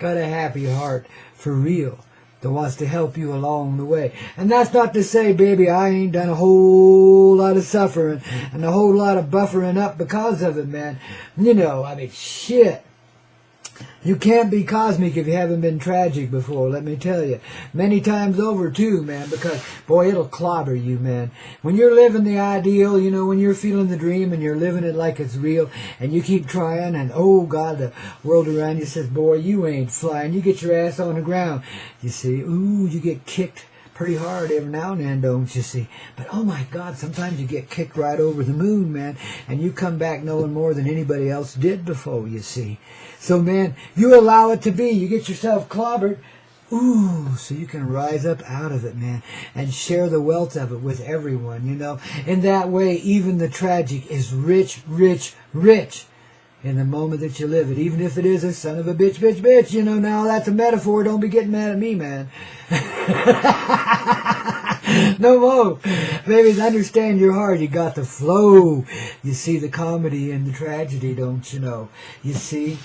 got a happy heart for real that wants to help you along the way. And that's not to say, baby, I ain't done a whole lot of suffering and a whole lot of buffering up because of it, man. You know, I mean, shit. You can't be cosmic if you haven't been tragic before, let me tell you. Many times over, too, man, because, boy, it'll clobber you, man. When you're living the ideal, you know, when you're feeling the dream and you're living it like it's real, and you keep trying, and, oh, God, the world around you says, boy, you ain't flying. You get your ass on the ground. You see, ooh, you get kicked pretty hard every now and then, don't you see? But, oh, my God, sometimes you get kicked right over the moon, man, and you come back knowing more than anybody else did before, you see. So, man, you allow it to be. You get yourself clobbered. Ooh, so you can rise up out of it, man, and share the wealth of it with everyone, you know. In that way, even the tragic is rich, rich, rich in the moment that you live it. Even if it is a son of a bitch, bitch, bitch, you know, now that's a metaphor. Don't be getting mad at me, man. No more. Babies, understand your heart. You got the flow. You see the comedy and the tragedy, don't you know? You see?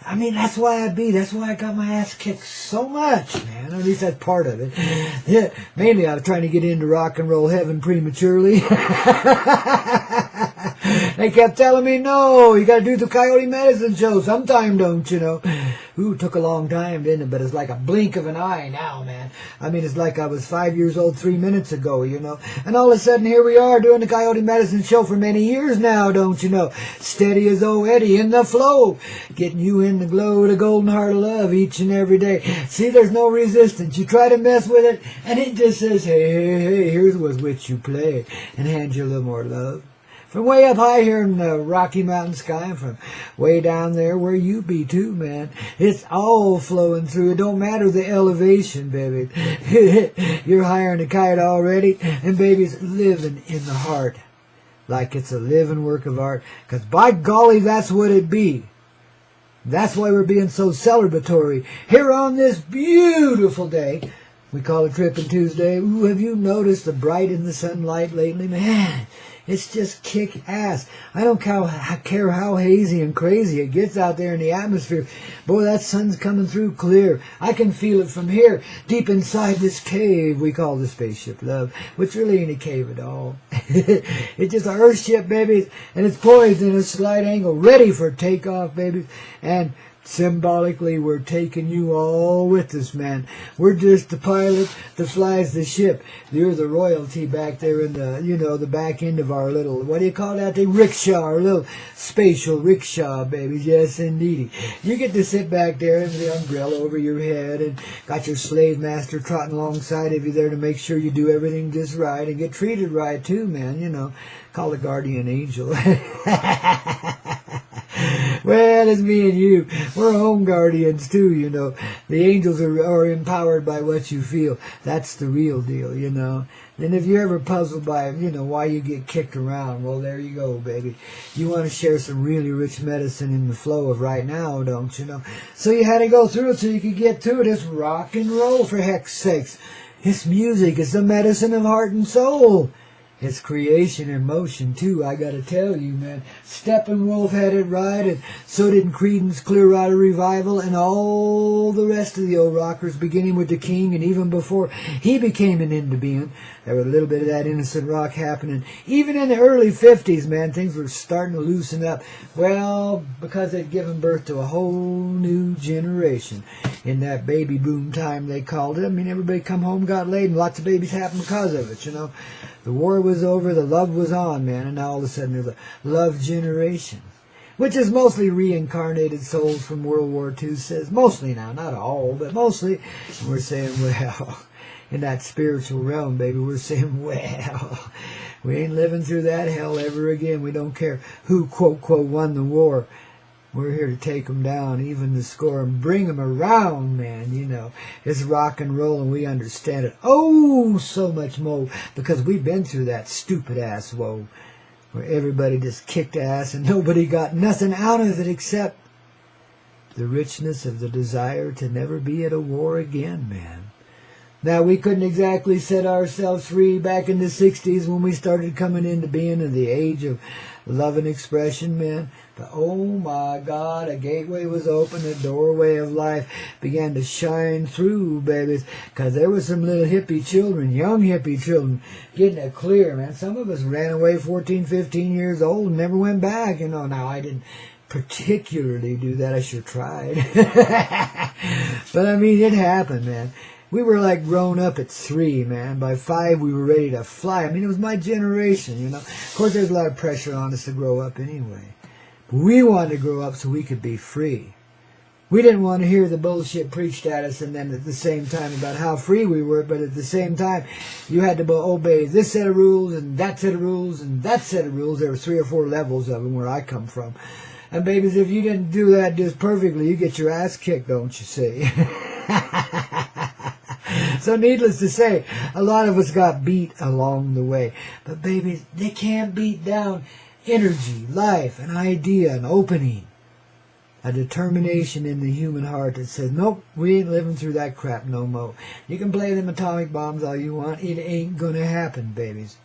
I mean, that's why that's why I got my ass kicked so much, man. At least that's part of it. Yeah, mainly I was trying to get into rock and roll heaven prematurely. They kept telling me, no, you got to do the Coyote Medicine show sometime, don't you know? Ooh, it took a long time, didn't it? But it's like a blink of an eye now, man. I mean, it's like I was 5 years old 3 minutes ago, you know. And all of a sudden, here we are doing the Coyote Medicine show for many years now, don't you know? Steady as old Eddie in the flow. Getting you in the glow of the golden heart of love each and every day. See, there's no resistance. You try to mess with it, and it just says, hey, hey, hey, here's with which you play. And hands you a little more love. From way up high here in the Rocky Mountain sky, and from way down there where you be too, man. It's all flowing through. It don't matter the elevation, baby. You're higher than a kite already, and baby's living in the heart like it's a living work of art. Because by golly, that's what it be. That's why we're being so celebratory here on this beautiful day. We call it Trippin' Tuesday. Ooh, have you noticed the bright in the sunlight lately? Man, it's just kick ass. I don't care how hazy and crazy it gets out there in the atmosphere. Boy, that sun's coming through clear. I can feel it from here, deep inside this cave we call the Spaceship Love, which really ain't a cave at all. It's just an Earthship, baby, and it's poised in a slight angle, ready for takeoff, baby. And symbolically, we're taking you all with us, man. We're just the pilot that flies the ship. You're the royalty back there in the, you know, the back end of our little, what do you call that thing? Rickshaw, our little spatial rickshaw, baby. Yes, indeedy. You get to sit back there in the umbrella over your head and got your slave master trotting alongside of you there to make sure you do everything just right and get treated right, too, man. You know, call the guardian angel. Well, it's me and you. We're home guardians, too, you know. The angels are empowered by what you feel. That's the real deal, you know. And if you're ever puzzled by, you know, why you get kicked around, well, there you go, baby. You want to share some really rich medicine in the flow of right now, don't you know? So you had to go through it so you could get to it. It's rock and roll, for heck's sakes. It's music. It's the medicine of heart and soul. It's creation in motion, too, I gotta tell you, man. Steppenwolf had it right, and so did Creedence Clearwater Revival, and all the rest of the old rockers, beginning with the King, and even before he became an into being. There was a little bit of that innocent rock happening. Even in the early 50s, man, things were starting to loosen up. Well, because they'd given birth to a whole new generation. In that baby boom time, they called it. I mean, everybody come home, got laid, and lots of babies happened because of it, you know. The war was over, the love was on, man, and now all of a sudden there's a love generation, which is mostly reincarnated souls from World War II, says. Mostly now, not all, but mostly. And we're saying, well, in that spiritual realm, baby, we're saying, well, we ain't living through that hell ever again. We don't care who, quote, quote, won the war. We're here to take them down, even the score, and bring them around, man, you know. It's rock and roll, and we understand it. Oh, so much more, because we've been through that stupid-ass woe, where everybody just kicked ass, and nobody got nothing out of it except the richness of the desire to never be at a war again, man. Now, we couldn't exactly set ourselves free back in the 60s when we started coming into being in the age of love and expression, man. But oh my God, a gateway was open, a doorway of life began to shine through, babies. Because there were some little hippie children, young hippie children, getting it clear, man. Some of us ran away 14, 15 years old and never went back, you know. Now, I didn't particularly do that. I sure tried. But I mean, it happened, man. We were like grown up at 3, man. By 5, we were ready to fly. I mean, it was my generation, you know. Of course, there's a lot of pressure on us to grow up anyway. But we wanted to grow up so we could be free. We didn't want to hear the bullshit preached at us and then at the same time about how free we were, but at the same time, you had to obey this set of rules and that set of rules and that set of rules. There were 3 or 4 levels of them where I come from. And babies, if you didn't do that just perfectly, you get your ass kicked, don't you see? So needless to say, a lot of us got beat along the way. But babies, they can't beat down energy, life, an idea, an opening, a determination in the human heart that says, nope, we ain't living through that crap no more. You can play them atomic bombs all you want. It ain't going to happen, babies.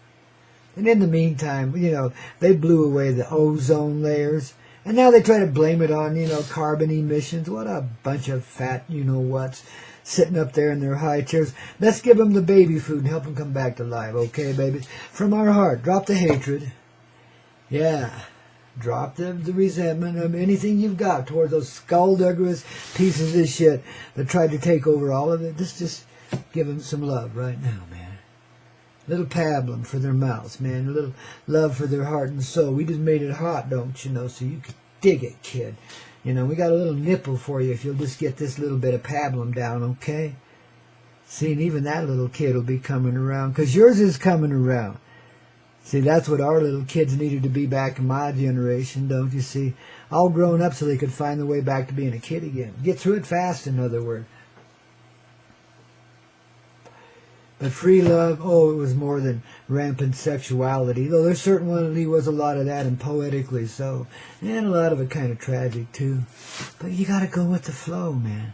And in the meantime, you know, they blew away the ozone layers. And now they try to blame it on, you know, carbon emissions. What a bunch of fat you-know-whats sitting up there in their high chairs. Let's give them the baby food and help them come back to life, okay, babies? From our heart, drop the hatred. Yeah, drop the resentment of anything you've got towards those skullduggerous pieces of shit that tried to take over all of it. Just give them some love right now, man. A little pablum for their mouths, man. A little love for their heart and soul. We just made it hot, don't you know, so you could dig it, kid. You know, we got a little nipple for you if you'll just get this little bit of pablum down, okay? See, and even that little kid will be coming around, because yours is coming around. See, that's what our little kids needed to be back in my generation, don't you see? All grown up so they could find their way back to being a kid again. Get through it fast, in other words. But free love, oh, it was more than rampant sexuality, though there certainly was a lot of that, and poetically so. And a lot of it kind of tragic, too. But you got to go with the flow, man.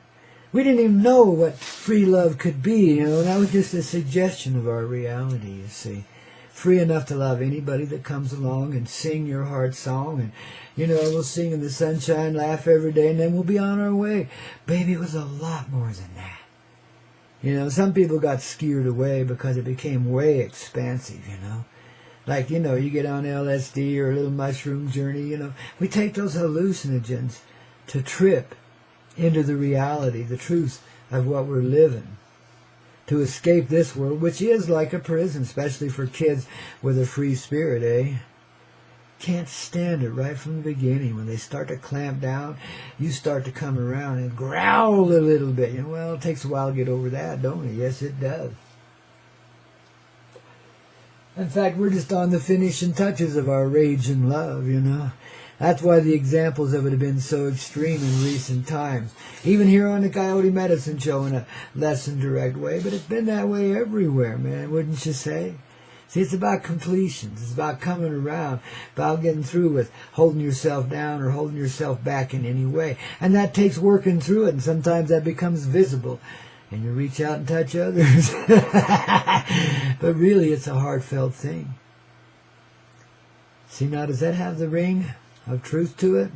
We didn't even know what free love could be, you know. That was just a suggestion of our reality, you see. Free enough to love anybody that comes along and sing your heart song. And, you know, we'll sing in the sunshine, laugh every day, and then we'll be on our way. Baby, it was a lot more than that. You know, some people got scared away because it became way expansive, you know. Like, you know, you get on LSD or a little mushroom journey, you know. We take those hallucinogens to trip into the reality, the truth of what we're living. To escape this world, which is like a prison, especially for kids with a free spirit, eh? Can't stand it right from the beginning. When they start to clamp down, you start to come around and growl a little bit. You know, well, it takes a while to get over that, don't it? Yes, it does. In fact, we're just on the finishing touches of our rage and love, you know. That's why the examples of it have been so extreme in recent times. Even here on the Coyote Medicine Show in a less than direct way, but it's been that way everywhere, man, wouldn't you say? See, it's about completions. It's about coming around, about getting through with holding yourself down or holding yourself back in any way. And that takes working through it, and sometimes that becomes visible. And you reach out and touch others. But really, it's a heartfelt thing. See, now, does that have the ring of truth to it?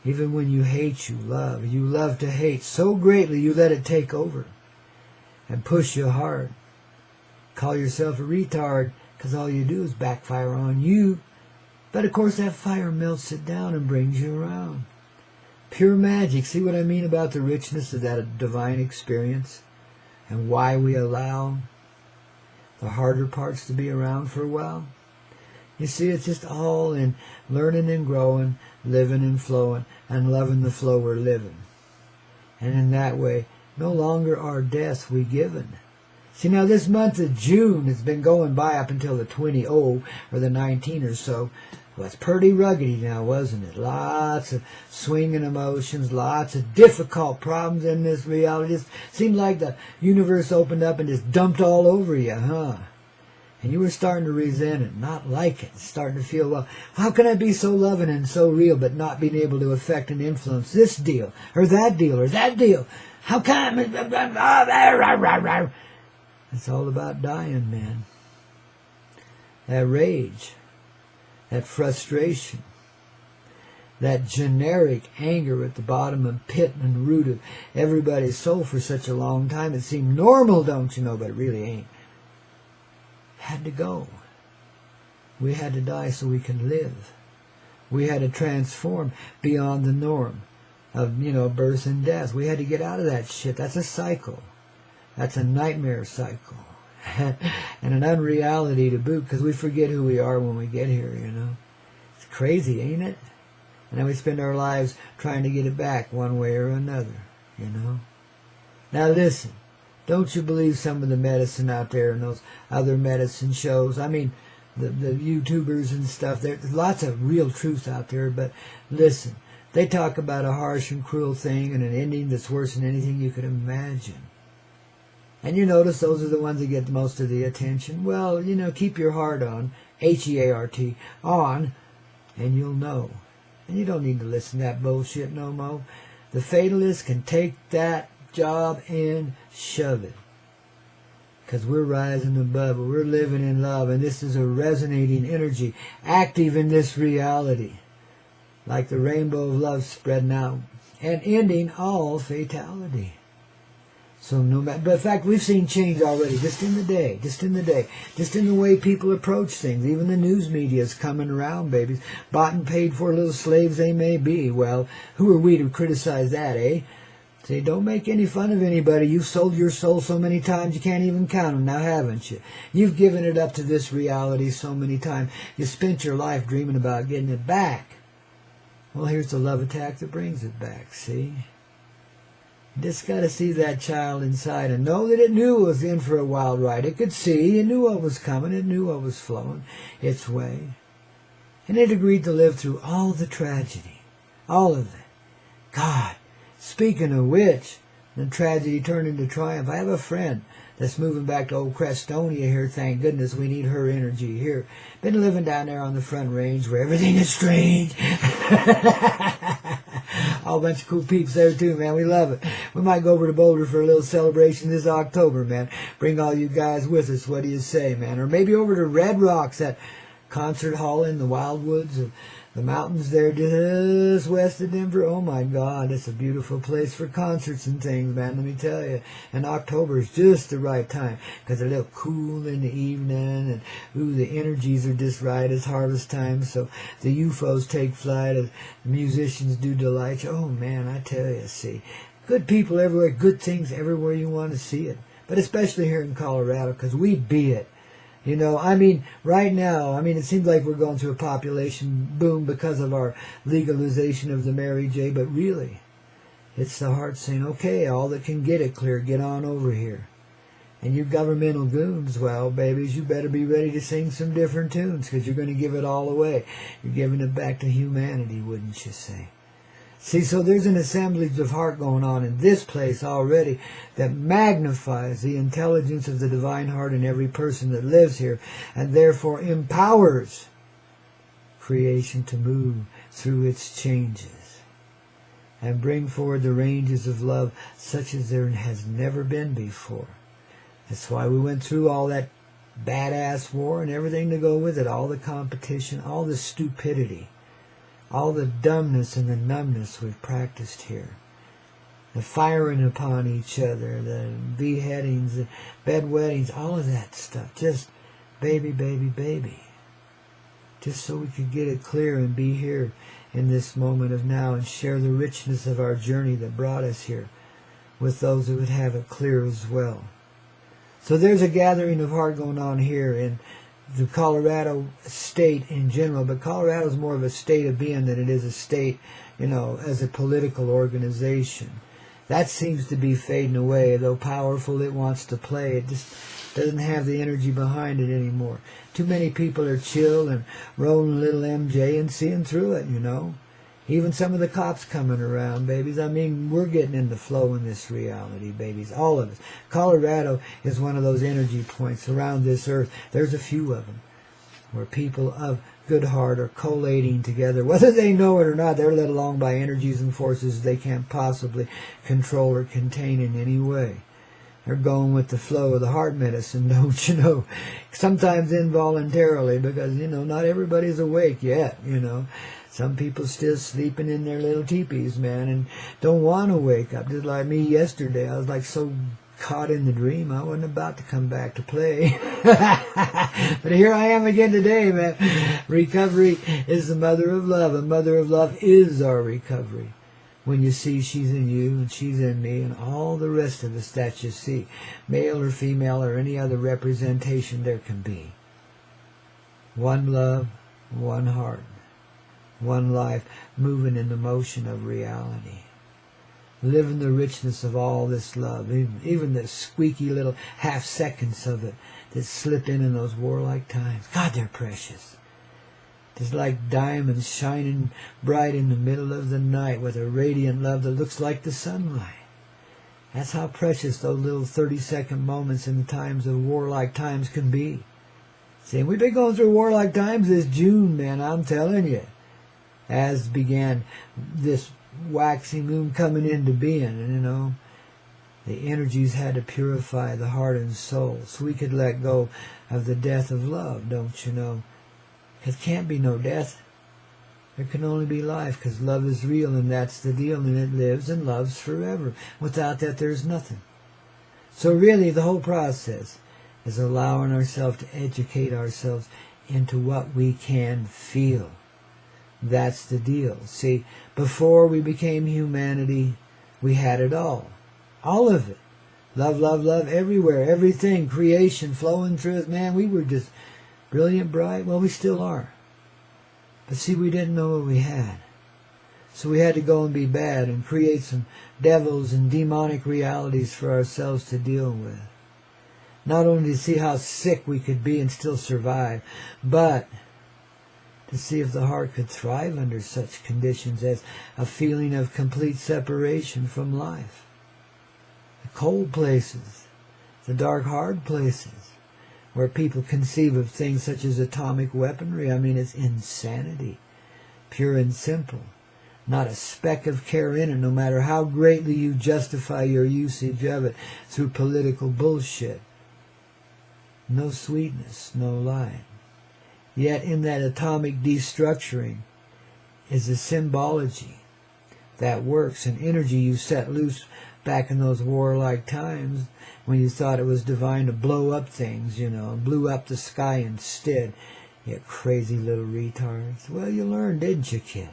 Even when you hate, you love. You love to hate so greatly you let it take over and push you hard. Call yourself a retard because all you do is backfire on you. But of course that fire melts it down and brings you around. Pure magic. See what I mean about the richness of that divine experience and why we allow the harder parts to be around for a while? You see, it's just all in learning and growing, living and flowing, and loving the flow we're living. And in that way, no longer are deaths we given. See, now this month of June has been going by up until the 20 or the 19 or so. Well, it's pretty ruggedy now, wasn't it? Lots of swinging emotions, lots of difficult problems in this reality. It seemed like the universe opened up and just dumped all over you, huh? And you were starting to resent it, not like it, starting to feel, well, how can I be so loving and so real but not being able to affect and influence this deal or that deal or that deal? How come? It's all about dying, man. That rage, that frustration, that generic anger at the bottom and pit and root of everybody's soul for such a long time. It seemed normal, don't you know, but it really ain't. Had to go. We had to die so we can live. We had to transform beyond the norm of, birth and death. We had to get out of that shit. That's a cycle. That's a nightmare cycle. And an unreality to boot, because we forget who we are when we get here, It's crazy, ain't it? And then we spend our lives trying to get it back one way or another, Now listen, don't you believe some of the medicine out there and those other medicine shows? I mean, the YouTubers and stuff, there's lots of real truth out there, but listen, they talk about a harsh and cruel thing and an ending that's worse than anything you could imagine. And you notice those are the ones that get most of the attention. Well, keep your heart on, H-E-A-R-T, on, and you'll know. And you don't need to listen to that bullshit no more. The fatalist can take that job and shove it. Because we're rising above it. We're living in love. And this is a resonating energy, active in this reality. Like the rainbow of love spreading out and ending all fatality. So no matter, but in fact, we've seen change already, just in the day, just in the way people approach things. Even the news media is coming around, babies. Bought and paid for little slaves they may be. Well, who are we to criticize that, eh? Say, don't make any fun of anybody. You've sold your soul so many times you can't even count them now, haven't you? You've given it up to this reality so many times. You spent your life dreaming about getting it back. Well, here's the love attack that brings it back, see? Just got to see that child inside and know that it knew it was in for a wild ride. It could see. It knew what was coming. It knew what was flowing its way. And it agreed to live through all the tragedy. All of it. God, speaking of which, the tragedy turned into triumph. I have a friend that's moving back to old Crestonia here. Thank goodness we need her energy here. Been living down there on the Front Range where everything is strange. All a bunch of cool peeps there too, man. We love it. We might go over to Boulder for a little celebration this October, man. Bring all you guys with us. What do you say, man? Or maybe over to Red Rocks, that concert hall in the Wildwoods of the mountains there just west of Denver. Oh my God, it's a beautiful place for concerts and things, man, let me tell you. And October is just the right time because it's a little cool in the evening, and ooh, the energies are just right. It's harvest time, so the UFOs take flight as the musicians do delight you. Oh man, I tell you, see, good people everywhere, good things everywhere you want to see it. But especially here in Colorado, because we be it. Right now, it seems like we're going through a population boom because of our legalization of the Mary J, but really, it's the heart saying, okay, all that can get it clear, get on over here. And you governmental goons, well, babies, you better be ready to sing some different tunes, because you're going to give it all away. You're giving it back to humanity, wouldn't you say? See, so there's an assemblage of heart going on in this place already that magnifies the intelligence of the divine heart in every person that lives here, and therefore empowers creation to move through its changes and bring forward the ranges of love such as there has never been before. That's why we went through all that badass war and everything to go with it, all the competition, all the stupidity. All the dumbness and the numbness we've practiced here. The firing upon each other, the beheadings, the bedwettings, all of that stuff. Just baby, baby, baby. Just so we could get it clear and be here in this moment of now and share the richness of our journey that brought us here with those who would have it clear as well. So there's a gathering of heart going on here in the Colorado state in general, but Colorado is more of a state of being than it is a state, as a political organization. That seems to be fading away. Though powerful it wants to play, it just doesn't have the energy behind it anymore. Too many people are chill and rolling little MJ and seeing through it, Even some of the cops coming around, babies. We're getting in the flow in this reality, babies. All of us. Colorado is one of those energy points around this earth. There's a few of them where people of good heart are collating together. Whether they know it or not, they're led along by energies and forces they can't possibly control or contain in any way. They're going with the flow of the heart medicine, don't you know? Sometimes involuntarily, because, not everybody's awake yet, Some people still sleeping in their little teepees, man, and don't want to wake up. Just like me yesterday. I was like so caught in the dream, I wasn't about to come back to play. But here I am again today, man. Recovery is the mother of love. The mother of love is our recovery. When you see she's in you and she's in me and all the rest of us that you see, male or female or any other representation there can be. One love, one heart, one life, moving in the motion of reality. Live in the richness of all this love, even the squeaky little half seconds of it that slip in those warlike times. God, they're precious. Just like diamonds shining bright in the middle of the night with a radiant love that looks like the sunlight. That's how precious those little 30-second moments in the times of warlike times can be. See, we've been going through warlike times this June, man, I'm telling you. As began this waxing moon coming into being, and the energies had to purify the heart and soul so we could let go of the death of love, don't you know? There can't be no death. There can only be life, because love is real, and that's the deal, and it lives and loves forever. Without that, there's nothing. So really, the whole process is allowing ourselves to educate ourselves into what we can feel. That's the deal. See, before we became humanity, we had it all. All of it. Love, love, love everywhere. Everything. Creation flowing through it. Man, we were just brilliant, bright. Well, we still are. But see, we didn't know what we had. So we had to go and be bad and create some devils and demonic realities for ourselves to deal with. Not only to see how sick we could be and still survive, but to see if the heart could thrive under such conditions as a feeling of complete separation from life. The cold places, the dark, hard places, where people conceive of things such as atomic weaponry. I mean, it's insanity, pure and simple. Not a speck of care in it, no matter how greatly you justify your usage of it through political bullshit. No sweetness, no light. Yet in that atomic destructuring is a symbology that works, an energy you set loose back in those warlike times when you thought it was divine to blow up things, and blew up the sky instead. You crazy little retards. Well, you learned, didn't you, kid?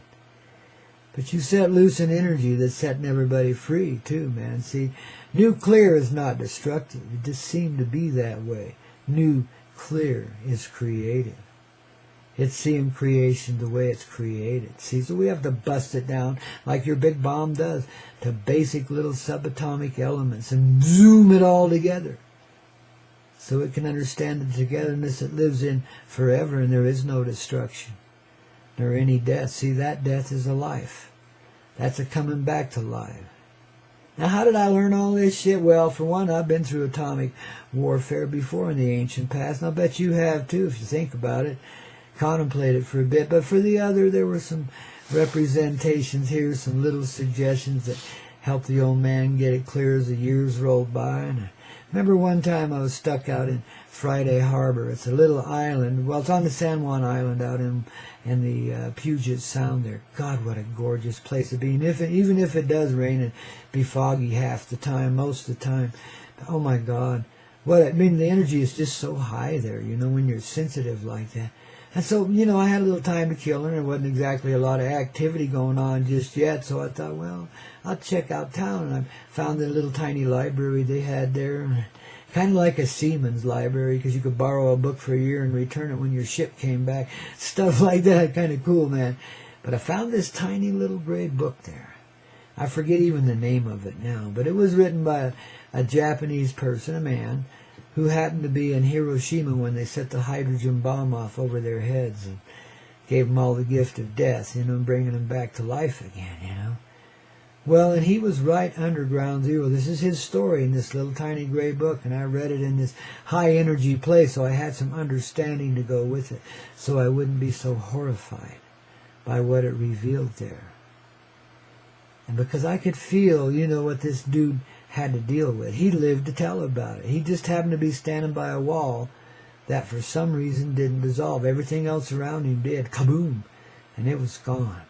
But you set loose an energy that's setting everybody free, too, man. See, nuclear is not destructive. It just seemed to be that way. Nuclear is creative. It's seeing creation the way it's created. See, so we have to bust it down like your big bomb does to basic little subatomic elements and zoom it all together so it can understand the togetherness it lives in forever, and there is no destruction nor any death. See, that death is a life. That's a coming back to life. Now, how did I learn all this shit? Well, for one, I've been through atomic warfare before in the ancient past, and I'll bet you have too if you think about it. Contemplate it for a bit. But for the other, there were some representations here, some little suggestions that helped the old man get it clear as the years rolled by. And I remember one time I was stuck out in Friday Harbor. It's a little island. Well, it's on the San Juan Island out in the Puget Sound there. God, what a gorgeous place to be. And even if it does rain and be foggy half the time, most of the time, oh my God. The energy is just so high there, when you're sensitive like that. And so, I had a little time to kill, and there wasn't exactly a lot of activity going on just yet. So I thought, well, I'll check out town. And I found the little tiny library they had there, kind of like a seaman's library, because you could borrow a book for a year and return it when your ship came back. Stuff like that, kind of cool, man. But I found this tiny little gray book there. I forget even the name of it now, but it was written by a Japanese person, a man, who happened to be in Hiroshima when they set the hydrogen bomb off over their heads and gave them all the gift of death, bringing them back to life again, Well, and he was right under ground zero. This is his story in this little tiny gray book, and I read it in this high energy place, so I had some understanding to go with it, so I wouldn't be so horrified by what it revealed there. And because I could feel, what this dude had to deal with. He lived to tell about it. He just happened to be standing by a wall that for some reason didn't dissolve. Everything else around him did. Kaboom! And it was gone.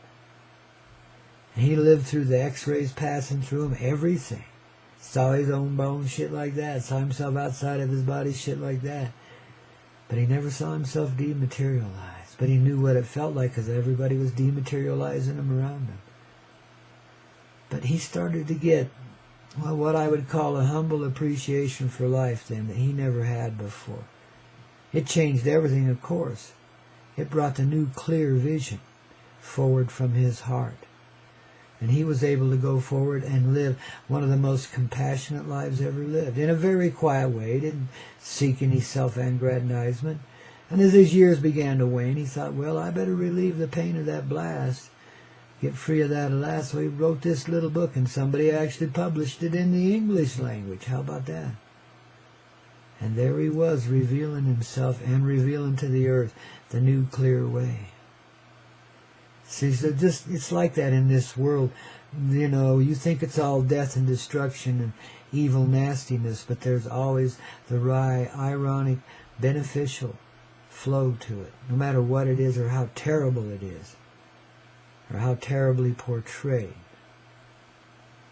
And he lived through the x-rays passing through him, everything. Saw his own bones, shit like that. Saw himself outside of his body, shit like that. But he never saw himself dematerialize. But he knew what it felt like because everybody was dematerializing him around him. But he started to get, what I would call a humble appreciation for life then that he never had before. It changed everything, of course. It brought the new clear vision forward from his heart. And he was able to go forward and live one of the most compassionate lives ever lived. In a very quiet way. He didn't seek any self-aggrandizement. And as his years began to wane, he thought, well, I better relieve the pain of that blast. Get free of that last. So he wrote this little book, and somebody actually published it in the English language. How about that? And there he was, revealing himself and revealing to the earth the new clear way. See, so it's like that in this world. You think it's all death and destruction and evil nastiness, but there's always the wry, ironic, beneficial flow to it, no matter what it is or how terrible it is, or how terribly portrayed.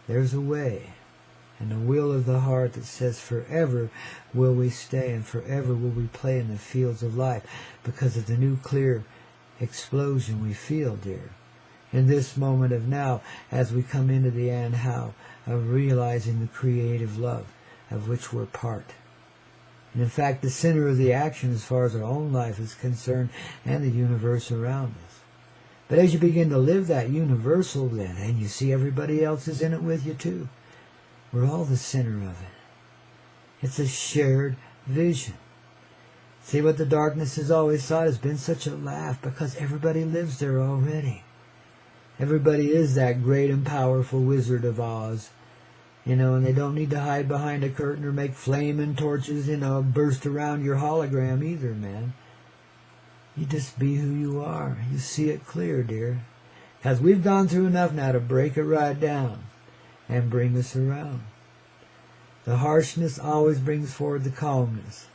There's a way, and the will of the heart that says forever will we stay and forever will we play in the fields of life because of the new clear explosion we feel, dear, in this moment of now as we come into the and how of realizing the creative love of which we're part. And in fact, the center of the action as far as our own life is concerned and the universe around us. But as you begin to live that universal then, and you see everybody else is in it with you too, we're all the center of it. It's a shared vision. See, what the darkness has always thought has been such a laugh because everybody lives there already. Everybody is that great and powerful Wizard of Oz, and they don't need to hide behind a curtain or make flaming torches, burst around your hologram either, man. You just be who you are. You see it clear, dear. Because we've gone through enough now to break it right down and bring us around. The harshness always brings forward the calmness.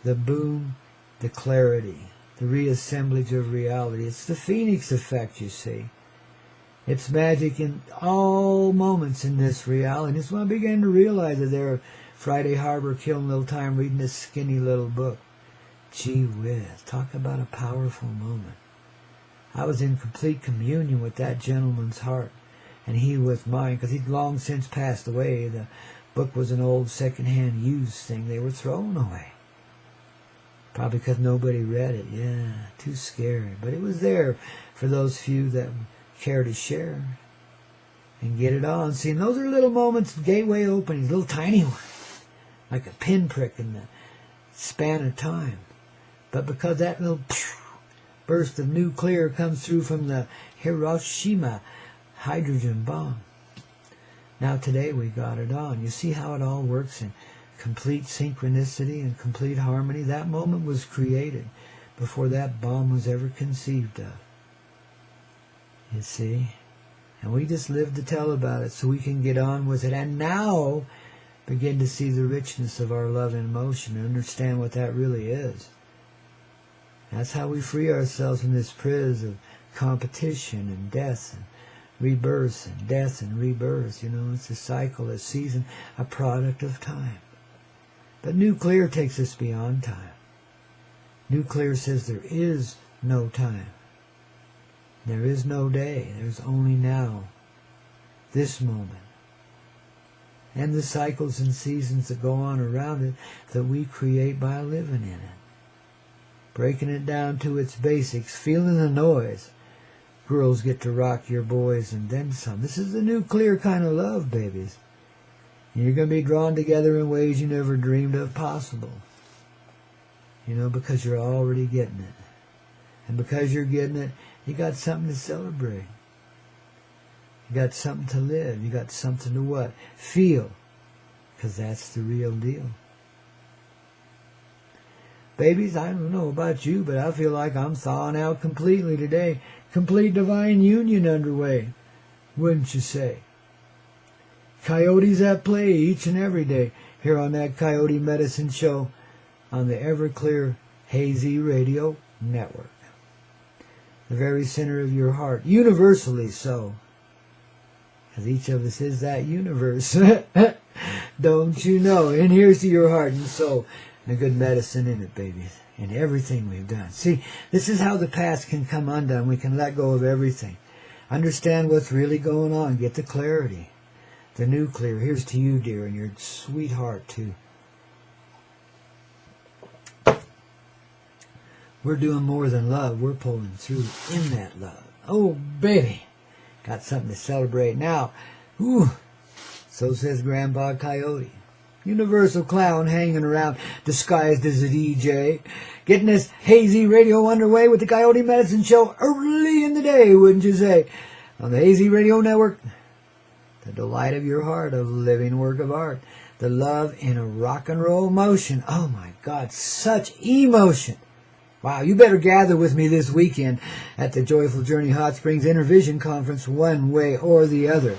The boom, the clarity, the reassemblage of reality. It's the Phoenix effect, you see. It's magic in all moments in this reality. It's when I began to realize that there, Friday Harbor, killing a little time reading this skinny little book. Gee whiz, talk about a powerful moment. I was in complete communion with that gentleman's heart, and he with mine, because he'd long since passed away. The book was an old second-hand used thing they were throwing away. Probably because nobody read it. Yeah, too scary. But it was there for those few that care to share and get it on. See, and those are little moments, gateway openings, little tiny ones, like a pinprick in the span of time. But because that little burst of nuclear comes through from the Hiroshima hydrogen bomb, now today we got it on. You see how it all works in complete synchronicity and complete harmony. That moment was created before that bomb was ever conceived of. You see? And we just live to tell about it so we can get on with it. And now begin to see the richness of our love and emotion and understand what that really is. That's how we free ourselves from this prison of competition and death and rebirth and death and rebirth. It's a cycle, a season, a product of time. But nuclear takes us beyond time. Nuclear says there is no time. There is no day. There's only now. This moment. And the cycles and seasons that go on around it that we create by living in it. Breaking it down to its basics. Feeling the noise. Girls get to rock your boys and then some. This is the nuclear kind of love, babies. You're going to be drawn together in ways you never dreamed of possible. Because you're already getting it. And because you're getting it, you got something to celebrate. You got something to live. You got something to what? Feel. Because that's the real deal. Babies, I don't know about you, but I feel like I'm thawing out completely today. Complete divine union underway, wouldn't you say? Coyotes at play each and every day here on that Coyote Medicine Show on the Everclear Hazy Radio Network. The very center of your heart, universally so. As each of us is that universe. Don't you know? And here's to your heart and soul. And a good medicine in it, babies. In everything we've done. See, this is how the past can come undone. We can let go of everything. Understand what's really going on. Get the clarity. The nuclear. Here's to you, dear, and your sweetheart, too. We're doing more than love. We're pulling through in that love. Oh, baby. Got something to celebrate now. Ooh. So says Grandpa Coyote. Universal clown hanging around disguised as a DJ. Getting this hazy radio underway with the Coyote Medicine Show early in the day, wouldn't you say? On the Hazy Radio Network. The delight of your heart, a living work of art. The love in a rock and roll motion. Oh my God, such emotion. Wow, you better gather with me this weekend at the Joyful Journey Hot Springs Intervision Conference one way or the other.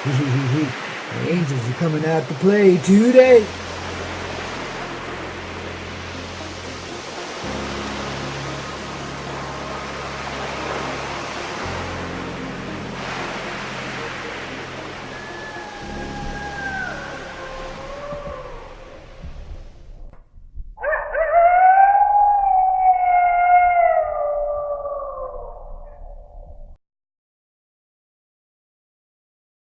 The angels are coming out to play today.